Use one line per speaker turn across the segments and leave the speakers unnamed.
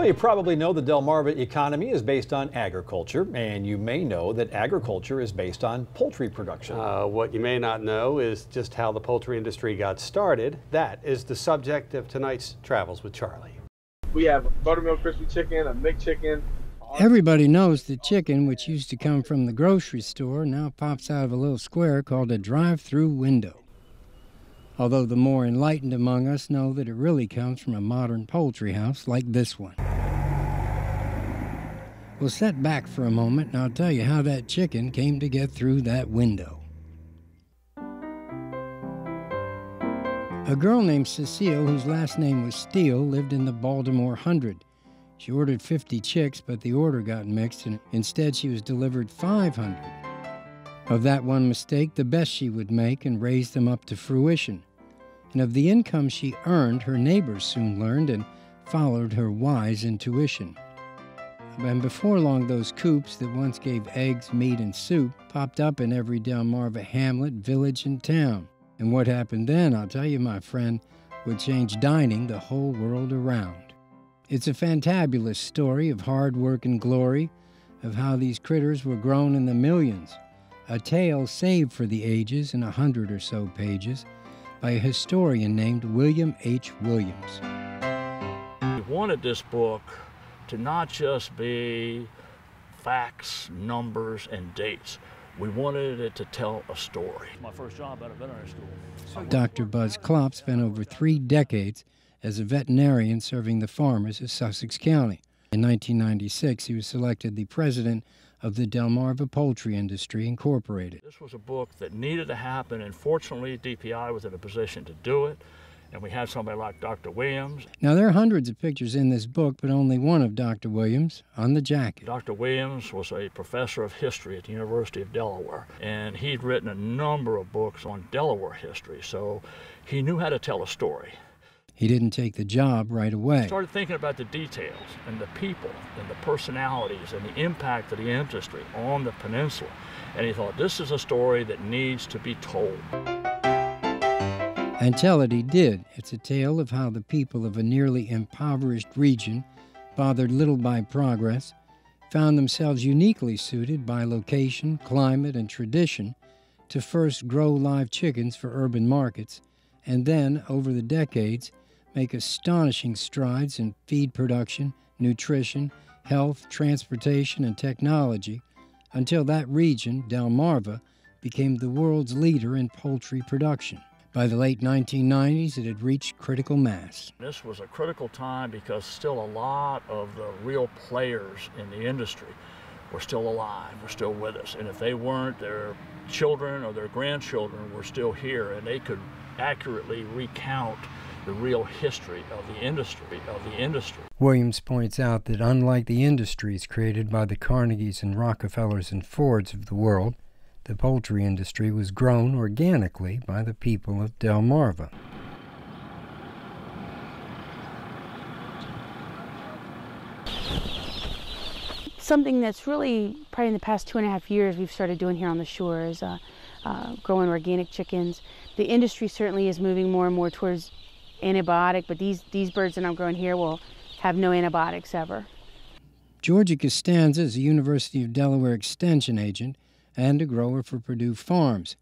You probably know the Delmarva economy is based on agriculture, and you may know that agriculture is based on poultry production.
What you may not know is just how the poultry industry got started. That is the subject of tonight's Travels with Charlie.
We have a buttermilk crispy chicken, a McChicken.
Everybody knows that chicken, which used to come from the grocery store, now pops out of a little square called a drive-through window. Although the more enlightened among us know that it really comes from a modern poultry house like this one. We'll sit back for a moment and I'll tell you how that chicken came to get through that window. A girl named Cecile, whose last name was Steele, lived in the Baltimore 100. She ordered 50 chicks, but the order got mixed, and instead she was delivered 500. Of that one mistake, the best she would make and raise them up to fruition. And of the income she earned, her neighbors soon learned and followed her wise intuition. And before long, those coops that once gave eggs, meat, and soup popped up in every Delmarva hamlet, village, and town. And what happened then, I'll tell you, my friend, would change dining the whole world around. It's a fantabulous story of hard work and glory, of how these critters were grown in the millions. A tale saved for the ages in 100 or so pages by a historian named William H. Williams.
We wanted this book to not just be facts, numbers, and dates. We wanted it to tell a story. My first job at a veterinary school.
Dr. Buzz Klopp spent over 3 decades as a veterinarian serving the farmers of Sussex County. In 1996, he was selected the president of the Delmarva Poultry Industry Incorporated.
This was a book that needed to happen, and fortunately DPI was in a position to do it, and we had somebody like Dr. Williams.
Now, there are hundreds of pictures in this book, but only one of Dr. Williams on the jacket.
Dr. Williams was a professor of history at the University of Delaware, and he'd written a number of books on Delaware history, so he knew how to tell a story.
He didn't take the job right away.
He started thinking about the details and the people and the personalities and the impact of the industry on the peninsula, and he thought, this is a story that needs to be told.
And tell it he did. It's a tale of how the people of a nearly impoverished region, bothered little by progress, found themselves uniquely suited by location, climate, and tradition to first grow live chickens for urban markets, and then, over the decades, make astonishing strides in feed production, nutrition, health, transportation, and technology, until that region, Delmarva, became the world's leader in poultry production. By the late 1990s, it had reached critical mass.
This was a critical time because still a lot of the real players in the industry were still alive, were still with us. And if they weren't, their children or their grandchildren were still here, and they could accurately recount the real history of the industry.
Williams points out that unlike the industries created by the Carnegies and Rockefellers and Fords of the world, the poultry industry was grown organically by the people of Delmarva.
Something that's really, probably in the past 2.5 years, we've started doing here on the shore is growing organic chickens. The industry certainly is moving more and more towards antibiotic, but these birds that I'm growing here will have no antibiotics ever.
Georgia Costanza is a University of Delaware extension agent and a grower for Purdue Farms.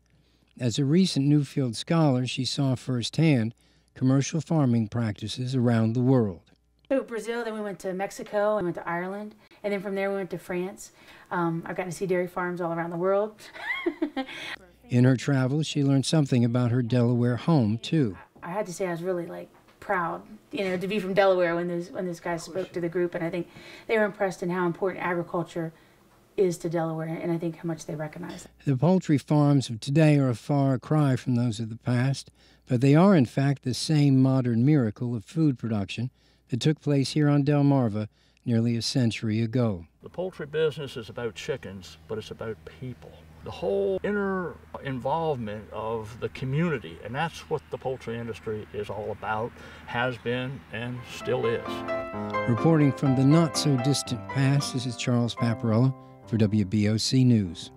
As a recent Newfield scholar, she saw firsthand commercial farming practices around the world.
So Brazil, then we went to Mexico, and went to Ireland, and then from there we went to France. I've gotten to see dairy farms all around the world.
In her travels, she learned something about her Delaware home, too.
I had to say I was really proud, to be from Delaware when those guys spoke to the group, and I think they were impressed in how important agriculture is to Delaware, and I think how much they recognize it.
The poultry farms of today are a far cry from those of the past, but they are in fact the same modern miracle of food production that took place here on Delmarva nearly a century ago.
The poultry business is about chickens, but it's about people. The whole inner involvement of the community, and that's what the poultry industry is all about, has been, and still is.
Reporting from the not-so-distant past, this is Charles Paparella for WBOC News.